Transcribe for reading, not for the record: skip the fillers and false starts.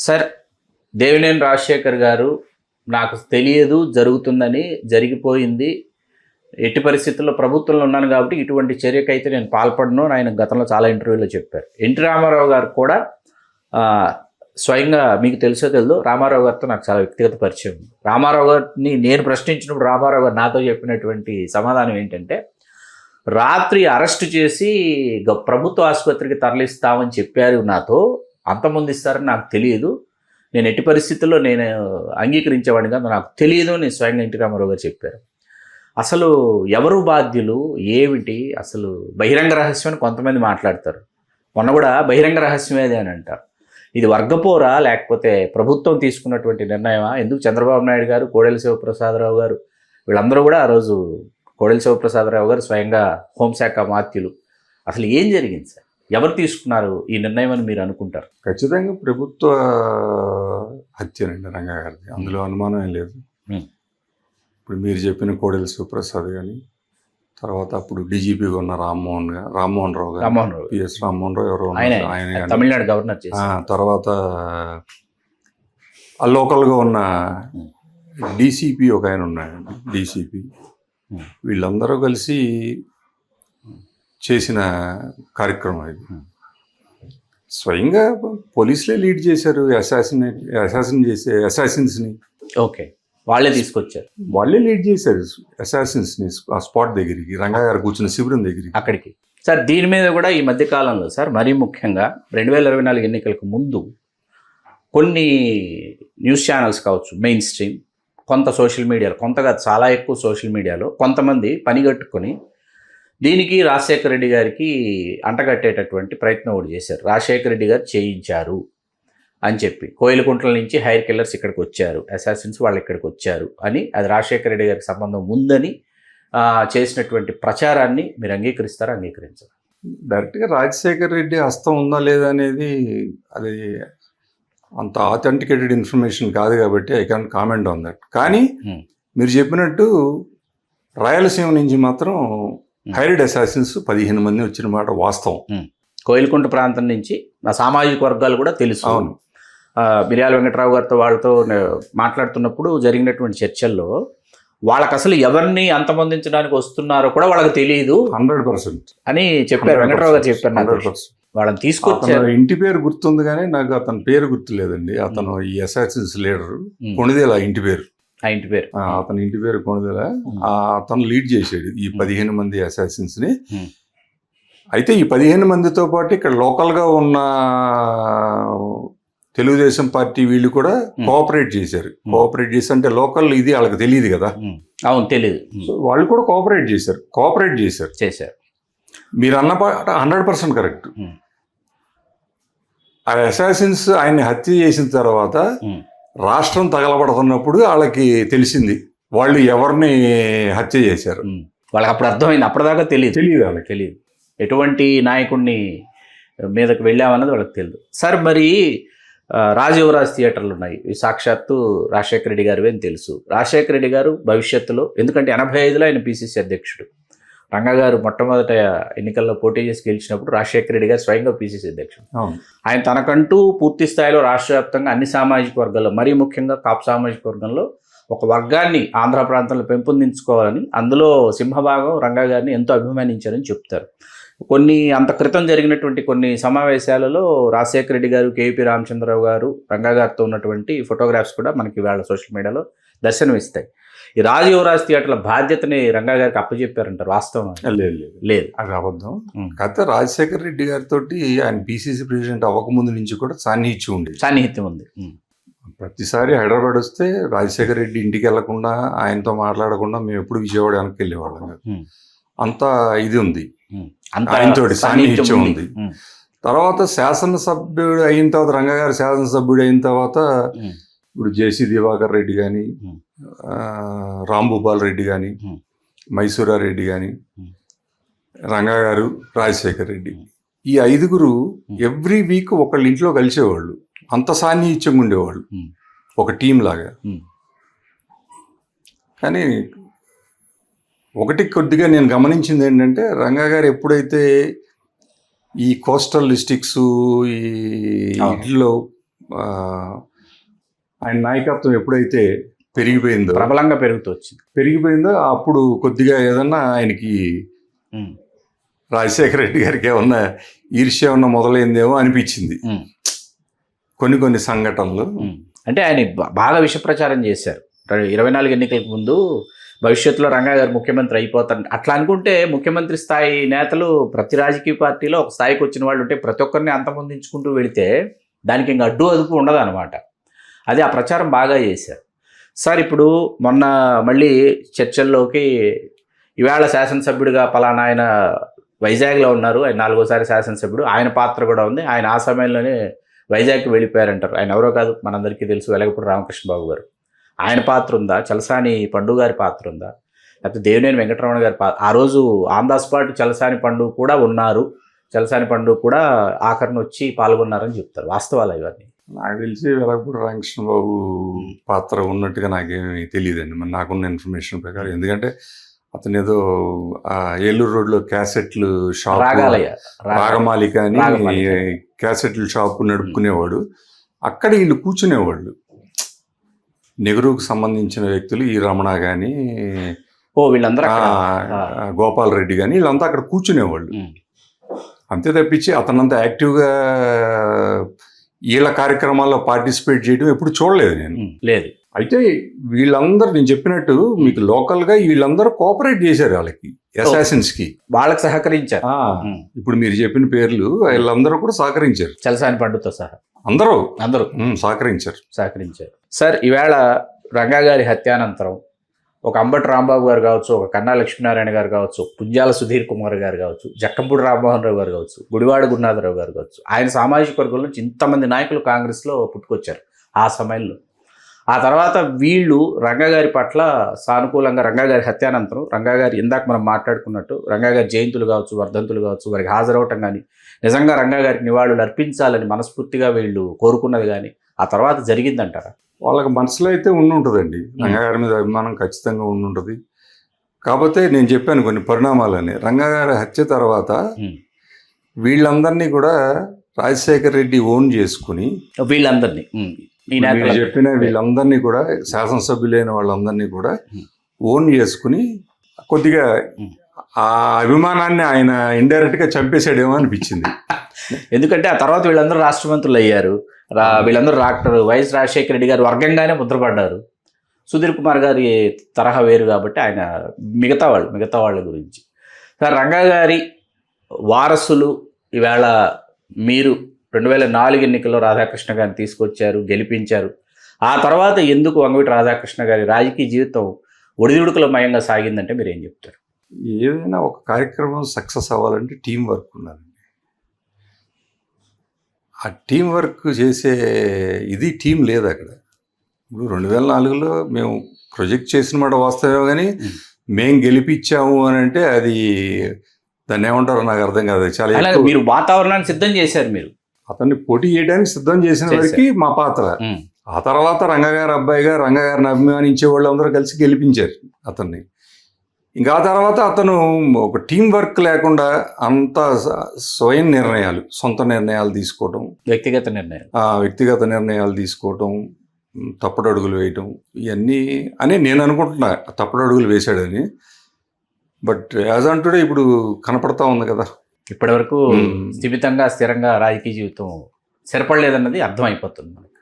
Sir, Devineni Rajasekhar గారు నాకు తెలియదు, జరుగుతుందని, జరిగిపోయింది. ఎట్టి పరిస్థితుల్లో ప్రభుత్వంలో ఉన్నాను కాబట్టి ఇటువంటి చర్యకైతే నేను పాల్పడను అని ఆయన గతంలో చాలా ఇంటర్వ్యూలో చెప్పారు. ఎన్టీ రామారావు గారు కూడా స్వయంగా మీకు తెలుసో తెలియదు, రామారావు గారితో నాకు చాలా వ్యక్తిగత పరిచయం. రామారావు గారిని నేను ప్రశ్నించినప్పుడు రామారావు గారు నాతో చెప్పినటువంటి సమాధానం ఏంటంటే, రాత్రి అరెస్టు చేసి ప్రభుత్వ ఆసుపత్రికి తరలిస్తామని చెప్పారు నాతో, అంతమంది ఇస్తారని నాకు తెలియదు, నేను ఎట్టి పరిస్థితుల్లో నేను అంగీకరించేవాడిని కాదు, నాకు తెలియదు అని స్వయంగా ఎన్టీ రామారావు గారు చెప్పారు. అసలు ఎవరు బాధ్యులు, ఏమిటి అసలు? బహిరంగ రహస్యం అని కొంతమంది మాట్లాడతారు, మొన్న కూడా బహిరంగ రహస్యమేది అని అంటారు. ఇది వర్గపోరా లేకపోతే ప్రభుత్వం తీసుకున్నటువంటి నిర్ణయమా? ఎందుకు చంద్రబాబు నాయుడు గారు, కోడెల శివప్రసాదరావు గారు వీళ్ళందరూ కూడా ఆ రోజు, కోడెల శివప్రసాదరావు గారు స్వయంగా హోంశాఖ మాత్యులు, అసలు ఏం జరిగింది సార్? ఎవరు తీసుకున్నారు ఈ నిర్ణయం అని మీరు అనుకుంటారు? ఖచ్చితంగా ప్రభుత్వ హత్యనండి రంగా గారిది, అందులో అనుమానం ఏం లేదు. ఇప్పుడు మీరు చెప్పిన కోడెల శివప్రసాద్ కానీ, తర్వాత అప్పుడు డీజీపీగా ఉన్న రామ్మోహన్ రావు గారు, పిఎస్ రామ్మోహన్ రావు ఎవరో ఆయన తమిళనాడు గవర్నర్, తర్వాత ఆ లోకల్గా ఉన్న డీసీపీ ఒక ఆయన ఉన్నాడండి, డీసీపీ, వీళ్ళందరూ కలిసి చేసిన కార్యక్రమం ఇది. స్వయంగా పోలీసులే లీడ్ చేశారు అసాసిన్స్ని. ఓకే, వాళ్ళే తీసుకొచ్చారు, వాళ్ళే లీడ్ చేశారు అసాసిన్స్ని ఆ స్పాట్ దగ్గరికి, రంగా గారు కూర్చున్న శిబిరం దగ్గరికి, అక్కడికి. సార్, దీని మీద కూడా ఈ మధ్యకాలంలో సార్, మరీ ముఖ్యంగా 2024 ఎన్నికలకు ముందు కొన్ని న్యూస్ ఛానల్స్ కావచ్చు, మెయిన్ స్ట్రీమ్, కొంత సోషల్ మీడియాలో, కొంతగా చాలా ఎక్కువ సోషల్ మీడియాలో కొంతమంది పనిగట్టుకొని దీనికి రాజశేఖర రెడ్డి గారికి అంటగట్టేటటువంటి ప్రయత్నం ఒకటి చేశారు. రాజశేఖర రెడ్డి గారు చేయించారు అని చెప్పి, కోయిలకుంట్ల నుంచి హైర్ కిల్లర్స్ ఇక్కడికి వచ్చారు, అసాసిన్స్ వాళ్ళు ఇక్కడికి వచ్చారు అని, అది రాజశేఖర రెడ్డి గారికి సంబంధం ఉందని చేసినటువంటి ప్రచారాన్ని మీరు అంగీకరిస్తారా, అంగీకరించారు? డైరెక్ట్గా రాజశేఖర రెడ్డి హస్తం ఉందా లేదా అనేది అది అంత ఆథెంటికేటెడ్ ఇన్ఫర్మేషన్ కాదు కాబట్టి I can't comment on that. కానీ మీరు చెప్పినట్టు రాయలసీమ నుంచి మాత్రం హైర్డ్ అసాసిన్స్ 15 మంది వచ్చిన మాట వాస్తవం. కోయిలకుంట ప్రాంతం నుంచి నా సామాజిక వర్గాలు కూడా తెలుసు. అవును, మిర్యాల వెంకట్రావు గారితో వాళ్ళతో మాట్లాడుతున్నప్పుడు జరిగినటువంటి చర్చల్లో వాళ్ళకి అసలు ఎవరిని అంతమొందించడానికి వస్తున్నారో కూడా వాళ్ళకి తెలియదు 100% అని చెప్పారు. వెంకట్రావు గారు చెప్పారు, 100% వాళ్ళని తీసుకొచ్చారు. ఇంటి పేరు గుర్తుంది కానీ నాకు అతని పేరు గుర్తులేదండి. అతను ఈ అసాసిన్స్ లీడర్ కొణిదేల ఇంటి పేరు, అతని ఇంటి పేరు కొణిదేల. అతను లీడ్ చేసాడు ఈ 15 మంది అసాసిన్స్ ని. అయితే ఈ 15 మందితో పాటు ఇక్కడ లోకల్గా ఉన్న తెలుగుదేశం పార్టీ వీళ్ళు కూడా కోఆపరేట్ చేశారు. కోఆపరేట్ చేసి అంటే లోకల్ ఇది వాళ్ళకి తెలియదు కదా. అవును, తెలియదు. వాళ్ళు కూడా కోఆపరేట్ చేశారు. మీరు అన్న 100% కరెక్ట్. ఆ అసాసిన్స్ ఆయన్ని హత్య చేసిన తర్వాత రాష్ట్రం తగలబడుతున్నప్పుడు వాళ్ళకి తెలిసింది వాళ్ళు ఎవరిని హత్య చేశారు. వాళ్ళకి అప్పుడు అర్థమైంది, అప్పటిదాకా వాళ్ళకి తెలియదు ఎటువంటి నాయకుడిని మీదకి వెళ్ళామన్నది వాళ్ళకి తెలియదు. సార్, మరి రాజయువరాజ్ థియేటర్లు ఉన్నాయి, సాక్షాత్తు రాజశేఖర రెడ్డి గారు అని తెలుసు. రాజశేఖర రెడ్డి గారు భవిష్యత్తులో, ఎందుకంటే 85లో ఆయన పిసిసి అధ్యక్షుడు, రంగా గారు మొట్టమొదట ఎన్నికల్లో పోటీ చేసి గెలిచినప్పుడు రాజశేఖర రెడ్డి గారు స్వయంగా పిసిసి అధ్యక్షుడు. ఆయన తనకంటూ పూర్తి స్థాయిలో రాష్ట్ర వ్యాప్తంగా అన్ని సామాజిక వర్గాల్లో, మరీ ముఖ్యంగా కాపు సామాజిక వర్గంలో ఒక వర్గాన్ని ఆంధ్ర ప్రాంతంలో పెంపొందించుకోవాలని, అందులో సింహభాగం రంగా గారిని ఎంతో అభిమానించారని చెప్తారు. కొన్ని అంత క్రితం జరిగినటువంటి కొన్ని సమావేశాలలో రాజశేఖర రెడ్డి గారు, కేవీపీ రామచంద్రరావు గారు, రంగా గారితో ఉన్నటువంటి ఫోటోగ్రాఫ్స్ కూడా మనకి వాళ్ళ సోషల్ మీడియాలో దర్శనమిస్తాయి. ఈ రాజయువరాజ్ థియేటర్ల బాధ్యతని రంగా గారికి అప్పచెప్పారంటారు, వాస్తవం? లేదు, అది అబద్ధం. కాకపోతే రాజశేఖర రెడ్డి గారితో ఆయన పిసిసి ప్రెసిడెంట్ అవ్వకముందు నుంచి కూడా సాన్నిహిత్యం ఉంది. ప్రతిసారి హైదరాబాద్ వస్తే రాజశేఖర రెడ్డి ఇంటికి వెళ్లకుండా, ఆయనతో మాట్లాడకుండా మేము ఎప్పుడు విజయవాడ వెనక్కి వెళ్ళేవాళ్ళం కాదు. అంత ఇది ఉంది, ఆయనతో సాన్నిహిత్యం ఉంది. తర్వాత శాసనసభ్యుడు అయిన తర్వాత, రంగా గారు శాసనసభ్యుడు అయిన తర్వాత ఇప్పుడు జేసీ దివాకర్ రెడ్డి కానీ, రాంభూపాల్ రెడ్డి కానీ, మైసూరారెడ్డి కానీ, రంగా గారు, రాజశేఖర్ రెడ్డి, ఈ 5గురు ఎవ్రీ వీక్ ఒకళ్ళ ఇంట్లో కలిసేవాళ్ళు. అంత సాన్నిహిత్యంగా ఉండేవాళ్ళు, ఒక టీం లాగా. కానీ ఒకటి కొద్దిగా నేను గమనించింది ఏంటంటే, రంగా గారు ఎప్పుడైతే ఈ కోస్టల్ డిస్ట్రిక్ట్స్, ఈ ఇట్లో ఆయన నాయకత్వం ఎప్పుడైతే పెరిగిపోయిందో, ప్రబలంగా పెరుగుతూ వచ్చింది, అప్పుడు కొద్దిగా ఏదన్నా ఆయనకి రాజశేఖర రెడ్డి గారికి ఏమన్నా ఈర్ష్య ఏమన్నా మొదలైందేమో అనిపించింది కొన్ని సంఘటనలు. అంటే ఆయన బాగా విష ప్రచారం చేశారు 24 ఎన్నికలకు ముందు. భవిష్యత్తులో రంగా గారు ముఖ్యమంత్రి అయిపోతారు అట్లా అనుకుంటే, ముఖ్యమంత్రి స్థాయి నేతలు ప్రతి రాజకీయ పార్టీలో ఒక స్థాయికి వచ్చిన వాళ్ళు ఉంటే ప్రతి ఒక్కరిని అంతమొందించుకుంటూ వెళితే దానికి ఇంకా అడ్డు అదుపు ఉండదు అనమాట. అది ఆ ప్రచారం బాగా చేశారు. సార్ ఇప్పుడు మొన్న మళ్ళీ చర్చల్లోకి ఈవేళ శాసనసభ్యుడిగా పలానా ఆయన వైజాగ్లో ఉన్నారు, ఆయన 4వ శాసనసభ్యుడు, ఆయన పాత్ర కూడా ఉంది. ఆయన ఆ సమయంలోనే వైజాగ్కి వెళ్ళిపోయారంటారు. ఆయన ఎవరో కాదు, మనందరికీ తెలుసు, వెలగపూడి రామకృష్ణబాబు గారు. ఆయన పాత్ర ఉందా, చలసాని పండు గారి పాత్ర ఉందా, లేకపోతే దేవినేని వెంకటరమణ గారి పాత్ర? ఆ రోజు ఆన్ ద స్పాట్ చలసాని పండు కూడా ఉన్నారు, చలసాని పండు కూడా ఆఖరణ వచ్చి పాల్గొన్నారని చెప్తారు. వాస్తవాలు ఇవన్నీ? నాకు తెలిసి వెలగపూడి రామకృష్ణబాబు పాత్ర ఉన్నట్టుగా నాకేమీ తెలియదండి, మరి నాకున్న ఇన్ఫర్మేషన్ ప్రకారం. ఎందుకంటే అతను ఏదో ఏలూరు రోడ్లో క్యాసెట్లు షాప్, రాగమాలిక అని క్యాసెట్ల షాప్ నడుపుకునేవాడు. అక్కడ వీళ్ళు కూర్చునేవాళ్ళు, నెహ్రూకు సంబంధించిన వ్యక్తులు, ఈ రమణ కానీ, వీళ్ళందరూ, గోపాల్ రెడ్డి కానీ, వీళ్ళంతా అక్కడ కూర్చునేవాళ్ళు. అంతే తప్పించి అతనంతా యాక్టివ్గా వీళ్ళ కార్యక్రమాల్లో పార్టిసిపేట్ చేయడం ఎప్పుడు చూడలేదు నేను. లేదు. అయితే వీళ్ళందరూ నేను చెప్పినట్టు మీకు లోకల్గా వీళ్ళందరూ కోఆపరేట్ చేశారు వాళ్ళకి, అసాసిన్స్కి, వాళ్ళకి సహకరించారు. ఇప్పుడు మీరు చెప్పిన పేర్లు వీళ్ళందరూ కూడా సహకరించారు, చలసాని పండుతో సహా అందరూ సహకరించారు. సార్ ఈవేళ రంగా గారి హత్యానంతరం ఒక అంబటి రాంబాబు గారు కావచ్చు, ఒక కన్నా లక్ష్మీనారాయణ గారు కావచ్చు, పుంజాల సుధీర్ కుమార్ గారు కావచ్చు, జక్కంపూడి రామ్మోహన్ రావు గారు కావచ్చు, గుడివాడ గురునాథరావు గారు కావచ్చు, ఆయన సామాజిక వర్గం నుంచి ఇంతమంది నాయకులు కాంగ్రెస్లో పుట్టుకొచ్చారు ఆ సమయంలో. ఆ తర్వాత వీళ్ళు రంగా గారి పట్ల సానుకూలంగా, రంగా గారి హత్యానంతరం రంగా గారి, ఇందాక మనం మాట్లాడుకున్నట్టు రంగా గారి జయంతులు కావచ్చు, వర్ధంతులు కావచ్చు, వారికి హాజరవటం కానీ, నిజంగా రంగా గారికి నివాళులు అర్పించాలని మనస్ఫూర్తిగా వీళ్ళు కోరుకున్నది కానీ ఆ తర్వాత జరిగిందంటారా? వాళ్ళకి మనసులో అయితే ఉండుంటుందండి, రంగా గారి మీద అభిమానం ఖచ్చితంగా ఉండుంటుంది. కాకపోతే నేను చెప్పాను కొన్ని పరిణామాలని. రంగా గారి హత్య తర్వాత వీళ్ళందరినీ కూడా రాజశేఖర్ రెడ్డి ఓన్ చేసుకుని, వీళ్ళందరినీ చెప్పిన వీళ్ళందరినీ కూడా, శాసనసభ్యులైన వాళ్ళందరినీ కూడా ఓన్ చేసుకుని కొద్దిగా ఆ అభిమానాన్ని ఆయన ఇండైరెక్ట్గా చంపేశాడేమో అనిపించింది. ఎందుకంటే ఆ తర్వాత వీళ్ళందరూ రాష్ట్ర మంత్రులు అయ్యారు, వీళ్ళందరూ డాక్టర్ వైఎస్ రాజశేఖర రెడ్డి గారు వర్గంగానే ముద్రపడ్డారు. సుధీర్ కుమార్ గారి తరహా వేరు కాబట్టి ఆయన మిగతా వాళ్ళ గురించి. సార్ రంగా గారి వారసులు ఈవేళ మీరు 2004 ఎన్నికల్లో రాధాకృష్ణ గారిని తీసుకొచ్చారు, గెలిపించారు. ఆ తర్వాత ఎందుకు వంగవీటి రాధాకృష్ణ గారి రాజకీయ జీవితం ఒడిదుడుకులమయంగా సాగిందంటే మీరు ఏం చెప్తారు? ఏదైనా ఒక కార్యక్రమం సక్సెస్ అవ్వాలంటే టీం వర్క్ ఉండాలండి. ఆ టీం వర్క్ చేసే టీం లేదు అక్కడ. ఇప్పుడు 2004లో మేము ప్రొజెక్ట్ చేసిన మాట వాస్తవే, కానీ మేము గెలిపించాము అని అంటే అది దాన్ని ఏమంటారో నాకు అర్థం కాదు. చాలా మీరు వాతావరణాన్ని సిద్ధం చేశారు, మీరు అతన్ని పోటీ చేయడానికి సిద్ధం చేసిన వరకు మా పాత్ర. ఆ తర్వాత రంగగారి అబ్బాయిగా రంగగారిని అభిమానించే వాళ్ళు అందరూ కలిసి గెలిపించారు అతన్ని. ఇంకా ఆ తర్వాత అతను ఒక టీం వర్క్ లేకుండా అంత స్వయం నిర్ణయాలు, సొంత నిర్ణయాలు తీసుకోవటం, వ్యక్తిగత నిర్ణయాలు తీసుకోవటం, తప్పుడు అడుగులు వేయటం, ఇవన్నీ అని నేను అనుకుంటున్నా. తప్పుడు అడుగులు వేశాడని. బట్ యాజ్ ఆన్ టుడే ఇప్పుడు కనపడతా ఉంది కదా, ఇప్పటివరకు స్థిరంగా రాజకీయ జీవితం స్థిరపడలేదన్నది అర్థమైపోతుంది మనకి.